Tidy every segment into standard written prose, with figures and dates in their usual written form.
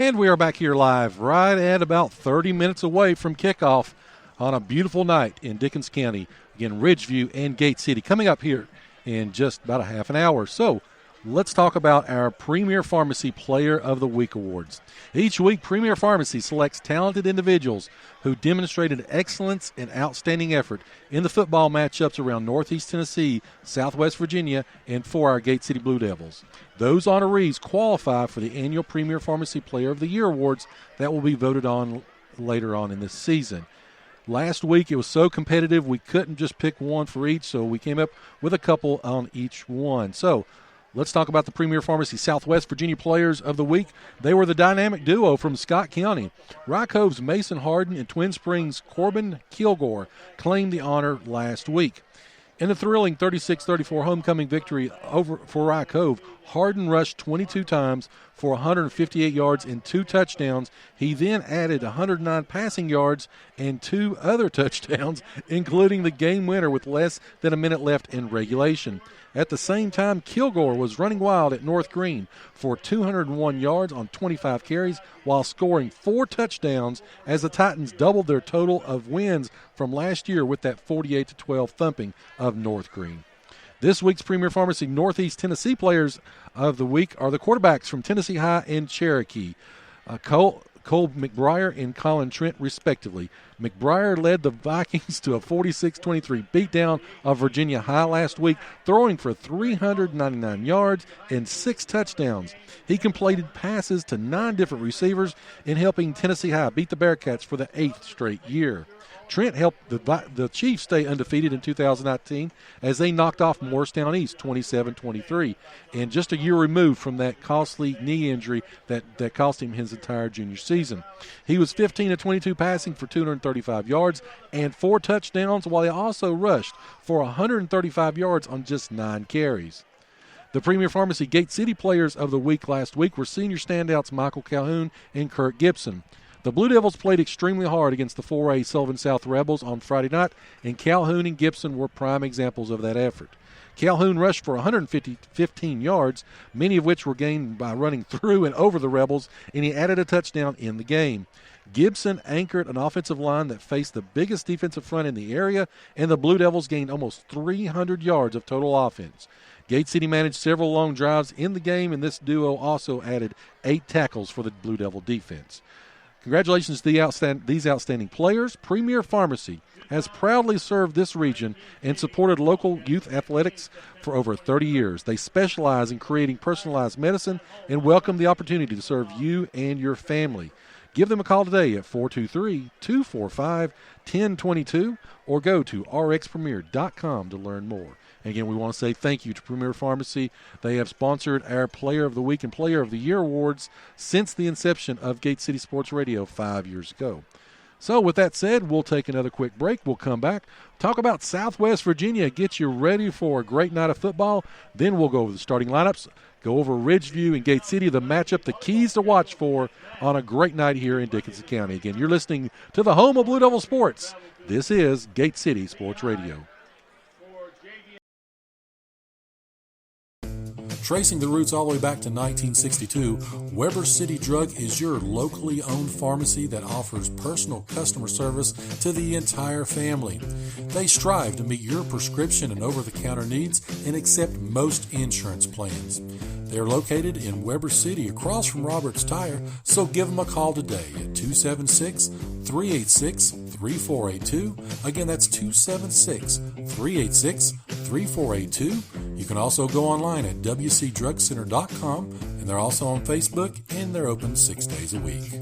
And we are back here live right at about 30 minutes away from kickoff on a beautiful night in Dickens County. Again, Ridgeview and Gate City coming up here in just about a half an hour. So let's talk about our Premier Pharmacy Player of the Week awards. Each week, Premier Pharmacy selects talented individuals who demonstrated excellence and outstanding effort in the football matchups around Northeast Tennessee, Southwest Virginia, and for our Gate City Blue Devils. Those honorees qualify for the annual Premier Pharmacy Player of the Year awards that will be voted on later on in this season. Last week, it was so competitive, we couldn't just pick one for each, so we came up with a couple on each one. So let's talk about the Premier Pharmacy Southwest Virginia Players of the Week. They were the dynamic duo from Scott County. Rye Cove's Mason Harden and Twin Springs' Corbin Kilgore claimed the honor last week. In the thrilling 36-34 homecoming victory for Rye Cove, Harden rushed 22 times for 158 yards and 2 touchdowns. He then added 109 passing yards and 2 other touchdowns, including the game winner with less than a minute left in regulation. At the same time, Kilgore was running wild at North Green for 201 yards on 25 carries while scoring 4 touchdowns as the Titans doubled their total of wins from last year with that 48-12 thumping of North Green. This week's Premier Pharmacy Northeast Tennessee Players of the Week are the quarterbacks from Tennessee High and Cherokee, Cole McBriar and Colin Trent, respectively. McBriar led the Vikings to a 46-23 beatdown of Virginia High last week, throwing for 399 yards and 6 touchdowns. He completed passes to 9 different receivers in helping Tennessee High beat the Bearcats for the 8th straight year. Trent helped the Chiefs stay undefeated in 2019 as they knocked off Morristown East 27-23, and just a year removed from that costly knee injury that cost him his entire junior season. He was 15-22 passing for 235 yards and 4 touchdowns, while he also rushed for 135 yards on just 9 carries. The Premier Pharmacy Gate City Players of the Week last week were senior standouts Michael Calhoun and Kurt Gibson. The Blue Devils played extremely hard against the 4A Sullivan South Rebels on Friday night, and Calhoun and Gibson were prime examples of that effort. Calhoun rushed for 115 yards, many of which were gained by running through and over the Rebels, and he added a touchdown in the game. Gibson anchored an offensive line that faced the biggest defensive front in the area, and the Blue Devils gained almost 300 yards of total offense. Gate City managed several long drives in the game, and this duo also added 8 tackles for the Blue Devil defense. Congratulations to these outstanding players. Premier Pharmacy has proudly served this region and supported local youth athletics for over 30 years. They specialize in creating personalized medicine and welcome the opportunity to serve you and your family. Give them a call today at 423-245-1022 or go to rxpremier.com to learn more. And again, we want to say thank you to Premier Pharmacy. They have sponsored our Player of the Week and Player of the Year awards since the inception of Gate City Sports Radio 5 years ago. So with that said, we'll take another quick break. We'll come back, talk about Southwest Virginia, get you ready for a great night of football. Then we'll go over the starting lineups, go over Ridgeview and Gate City, the matchup, the keys to watch for on a great night here in Dickinson County. Again, you're listening to the home of Blue Devil Sports. This is Gate City Sports Radio. Tracing the roots all the way back to 1962, Weber City Drug is your locally owned pharmacy that offers personal customer service to the entire family. They strive to meet your prescription and over-the-counter needs and accept most insurance plans. They're located in Weber City across from Roberts Tire, so give them a call today at 276-386-3482. Again, that's 276-386-3482. You can also go online at wcdrugcenter.com, and they're also on Facebook, and they're open 6 days a week.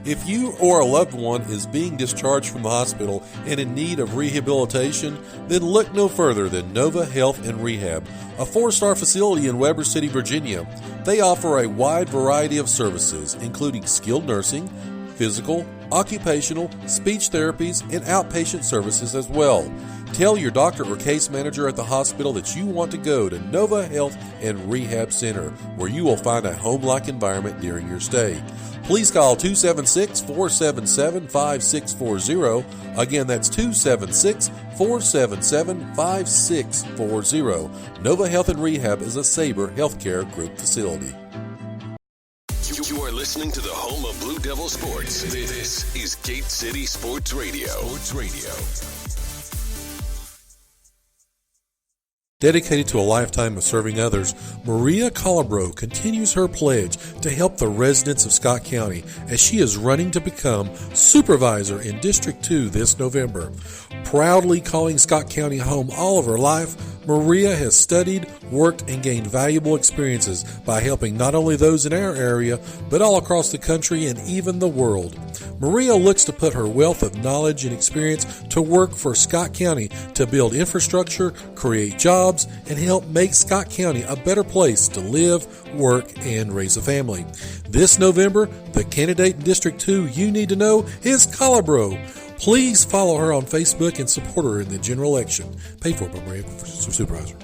If you or a loved one is being discharged from the hospital and in need of rehabilitation, then look no further than Nova Health and Rehab, a 4-star facility in Weber City, Virginia. They offer a wide variety of services, including skilled nursing, physical, occupational, speech therapies, and outpatient services as well. Tell your doctor or case manager at the hospital that you want to go to Nova Health and Rehab Center, where you will find a home-like environment during your stay. Please call 276-477-5640. Again, that's 276-477-5640. Nova Health and Rehab is a Sabre Healthcare Group facility. You are You're listening to the home of Blue Devil Sports. This is Gate City Sports Radio. Dedicated to a lifetime of serving others, Maria Colabro continues her pledge to help the residents of Scott County as she is running to become supervisor in District 2 this November. Proudly calling Scott County home all of her life, Maria has studied, worked, and gained valuable experiences by helping not only those in our area, but all across the country and even the world. Maria looks to put her wealth of knowledge and experience to work for Scott County to build infrastructure, create jobs, and help make Scott County a better place to live, work, and raise a family. This November, the candidate in District 2 you need to know is Colabro. Please follow her on Facebook and support her in the general election. Paid for by Maria Supervisor.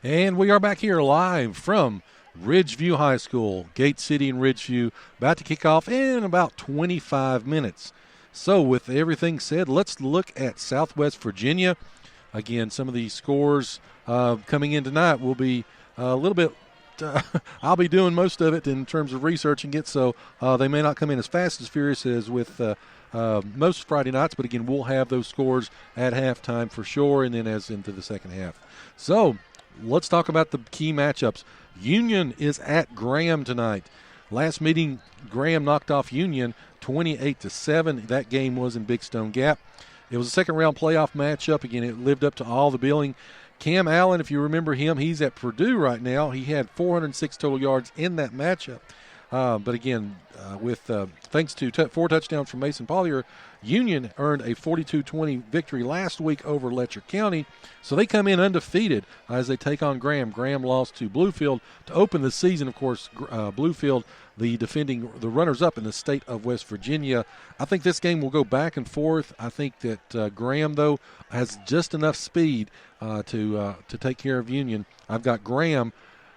And we are back here live from Ridgeview High School, Gate City and Ridgeview, about to kick off in about 25 minutes. So with everything said, let's look at Southwest Virginia. Again, some of these scores coming in tonight will be a little bit I'll be doing most of it in terms of researching it, so they may not come in as fast as furious as with most Friday nights, but again, we'll have those scores at halftime for sure, and then as into the second half. So let's talk about the key matchups. Union is at Graham tonight. Last meeting, Graham knocked off Union 28-7. That game was in Big Stone Gap. It was a second-round playoff matchup. Again, it lived up to all the billing. Cam Allen, if you remember him, he's at Purdue right now. He had 406 total yards in that matchup. But again, with thanks to 4 touchdowns from Mason Pollier, Union earned a 42-20 victory last week over Letcher County. So they come in undefeated as they take on Graham. Graham lost to Bluefield to open the season. Of course, Bluefield, the runners-up in the state of West Virginia. I think this game will go back and forth. I think that Graham, though, has just enough speed to take care of Union. I've got Graham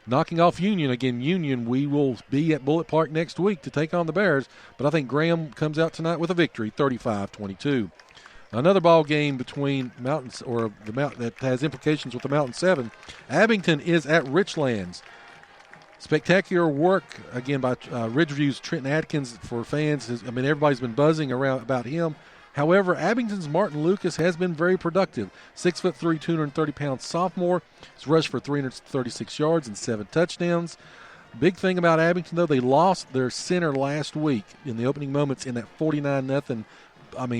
knocking off Union. Again, Union, we will be at Bullitt Park next week to take on the Bears, but I think Graham comes out tonight with a victory, 35-22. Another ball game between Mountains, or the Mountain that has implications with the Mountain 7. Abington is at Richlands. Spectacular work, again, by Ridgeview's Trenton Atkins for fans. Everybody's been buzzing around about him. However, Abington's Martin Lucas has been very productive. 6'3", 230-pound sophomore. He's rushed for 336 yards and 7 touchdowns. Big thing about Abington, though, they lost their center last week in the opening moments in that 49-0,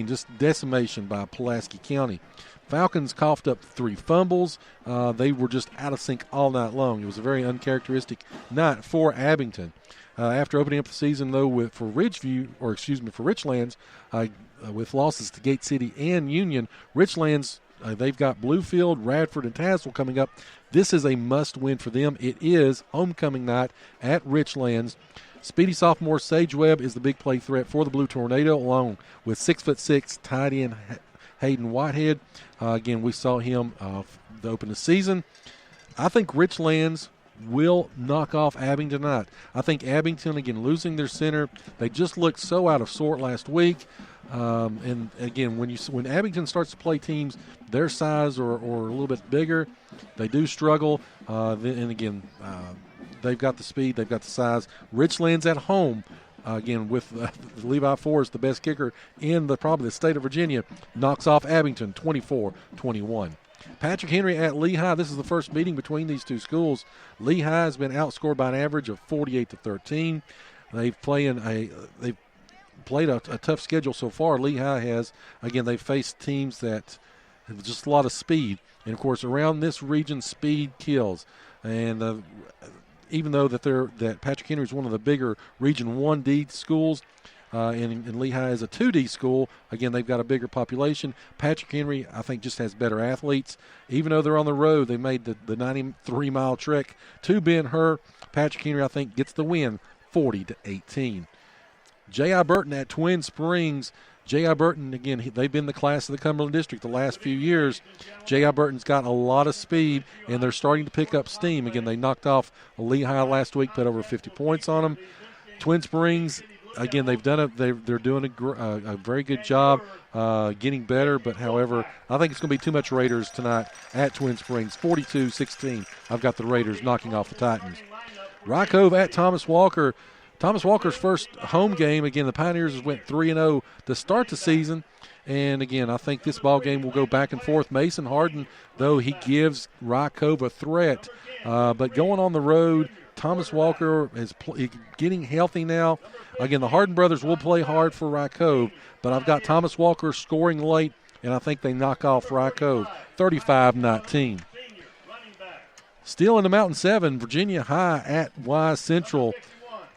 just decimation by Pulaski County. Falcons coughed up 3 fumbles. They were just out of sync all night long. It was a very uncharacteristic night for Abington. After opening up the season, though, for Richlands, with losses to Gate City and Union, Richlands, they've got Bluefield, Radford, and Tazewell coming up. This is a must-win for them. It is homecoming night at Richlands. Speedy sophomore Sage Webb is the big play threat for the Blue Tornado, along with 6'6" tight end Hayden Whitehead. Again, we saw him to open the season. I think Richlands will knock off Abington tonight. I think Abington, again, losing their center, they just looked so out of sort last week. And again, when Abington starts to play teams their size or a little bit bigger, they do struggle. And again, they've got the speed, they've got the size. Richlands at home, again, with Levi Forrest, the best kicker in probably the state of Virginia, knocks off Abington 24-21. Patrick Henry at Lehigh. This is the first meeting between these two schools. Lehigh has been outscored by an average of 48-13. They've played a tough schedule so far. Lehigh has. Again, they've faced teams that have just a lot of speed. And, of course, around this region, speed kills. And even though that Patrick Henry is one of the bigger Region 1D schools, and Lehigh is a 2D school, again, they've got a bigger population. Patrick Henry, I think, just has better athletes. Even though they're on the road, they made the 93-mile trek to Ben-Hur. Patrick Henry, I think, gets the win 40-18. J.I. Burton at Twin Springs. J.I. Burton, again, they've been the class of the Cumberland District the last few years. J.I. Burton's got a lot of speed, and they're starting to pick up steam. Again, they knocked off Lehigh last week, put over 50 points on them. Twin Springs, again, they're doing a very good job getting better, but however, I think it's going to be too much Raiders tonight at Twin Springs. 42-16, I've got the Raiders knocking off the Titans. Rock Cove at Thomas Walker. Thomas Walker's first home game. Again, the Pioneers went 3-0 to start the season. And, again, I think this ball game will go back and forth. Mason Harden, though, he gives Rock Cove a threat. But going on the road, Thomas Walker is getting healthy now. Again, the Harden brothers will play hard for Rock Cove, but I've got Thomas Walker scoring late, and I think they knock off Rock Cove 35-19. Still in the Mountain 7, Virginia High at Wise Central.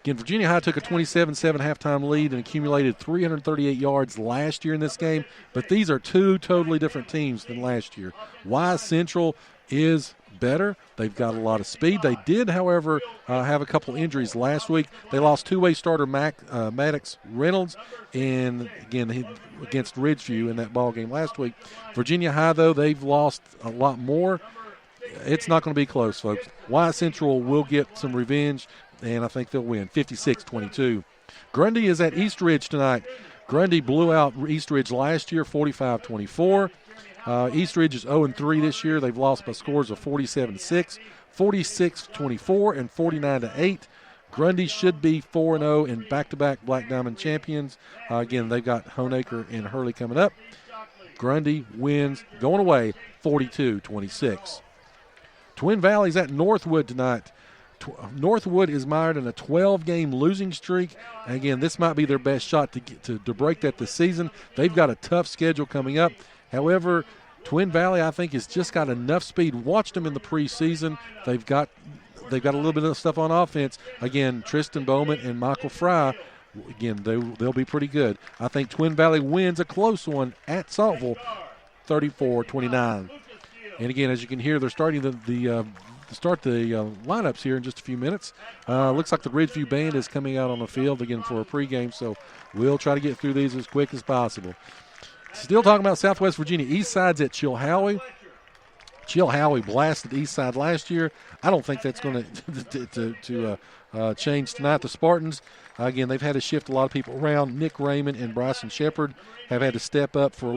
Again, Virginia High took a 27-7 halftime lead and accumulated 338 yards last year in this game, but these are two totally different teams than last year. Wise Central is better. They've got a lot of speed. They did, however, have a couple injuries last week. They lost two-way starter Maddox Reynolds and, again, against Ridgeview in that ball game last week. Virginia High, though, they've lost a lot more. It's not going to be close, folks. Wise Central will get some revenge, and I think they'll win 56-22. Grundy is at East Ridge tonight. Grundy blew out East Ridge last year 45-24. East Ridge is 0-3 this year. They've lost by scores of 47-6, 46-24, and 49-8. Grundy should be 4-0 and back-to-back Black Diamond champions. Again, they've got Honaker and Hurley coming up. Grundy wins, going away, 42-26. Twin Valley's at Northwood tonight. Northwood is mired in a 12-game losing streak. Again, this might be their best shot to break that this season. They've got a tough schedule coming up. However, Twin Valley, I think, has just got enough speed. Watched them in the preseason. They've got a little bit of stuff on offense. Again, Tristan Bowman and Michael Fry, again, they'll be pretty good. I think Twin Valley wins a close one at Saltville, 34-29. And again, as you can hear, they're starting the lineups here in just a few minutes. Looks like the Ridgeview band is coming out on the field again for a pregame, so we'll try to get through these as quick as possible. Still talking about Southwest Virginia. Eastside's at Chilhowie. Chilhowie blasted Eastside last year. I don't think that's going to change tonight. The Spartans, again, they've had to shift a lot of people around. Nick Raymond and Bryson Shepard have had to step up for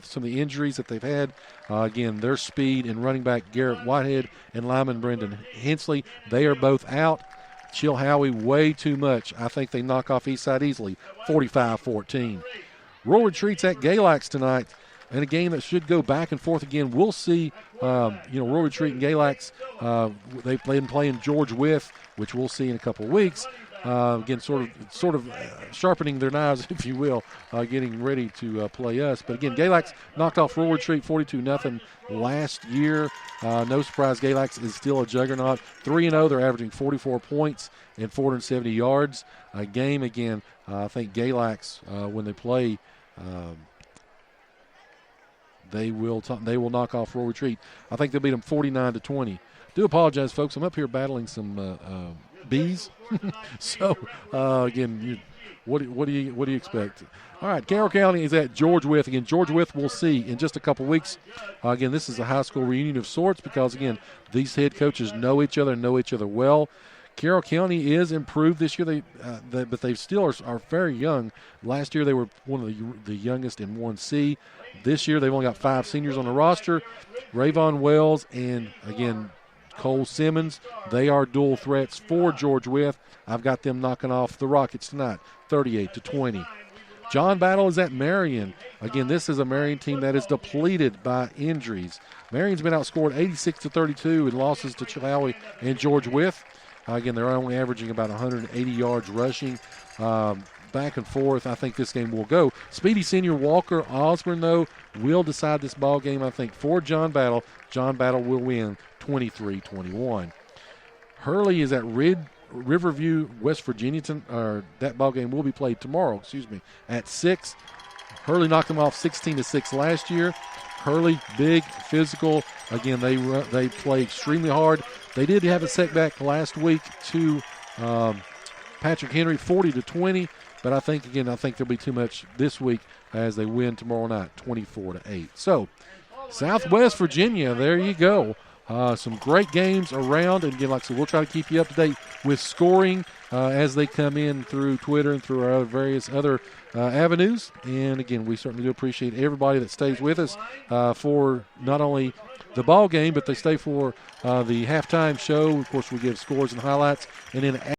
some of the injuries that they've had. Again, their speed and running back Garrett Whitehead and lineman Brendan Hensley, they are both out. Chilhowie way too much. I think they knock off Eastside easily, 45-14. Royal Retreats at Galax tonight, and a game that should go back and forth again. We'll see, Royal Retreat and Galax, they've been playing George Wythe, which we'll see in a couple of weeks. Again, sort of sharpening their knives, if you will, getting ready to play us. But again, Galax knocked off Royal Retreat 42-0 last year. No surprise, Galax is still a juggernaut. 3-0, they're averaging 44 points and 470 yards a game. Again, I think Galax, when they play, they will knock off Royal Retreat. I think they'll beat them 49-20. Do apologize, folks. I'm up here battling some bees. So again, what do you expect? All right, Carroll County is at George Wythe. Again, George Wythe we'll see in just a couple weeks. Again, this is a high school reunion of sorts because, again, these head coaches know each other well. Carroll County is improved this year, but they still are very young. Last year they were one of the youngest in 1C. This year they've only got 5 seniors on the roster. Rayvon Wells and, again, Cole Simmons, they are dual threats for George Wythe. I've got them knocking off the Rockets tonight, 38-20. John Battle is at Marion. Again, this is a Marion team that is depleted by injuries. Marion's been outscored 86-32 in losses to Chilhowie and George Wythe. Again, they're only averaging about 180 yards rushing. Back and forth, I think this game will go. Speedy Senior Walker Osborne, though, will decide this ball game, I think, for John Battle. John Battle will win 23-21. Hurley is at Riverview, West Virginia. That ball game will be played tomorrow, at 6. Hurley knocked them off 16-6 last year. Hurley, big, physical. Again, they play extremely hard. They did have a setback last week to Patrick Henry, 40-20. But I think there'll be too much this week as they win tomorrow night, 24-8. So, Southwest Virginia, there you go. Some great games around. And again, like I said, we'll try to keep you up to date with scoring as they come in through Twitter and through our various other avenues. And again, we certainly do appreciate everybody that stays with us for not only the ball game, but they stay for the halftime show. Of course, we give scores and highlights, and then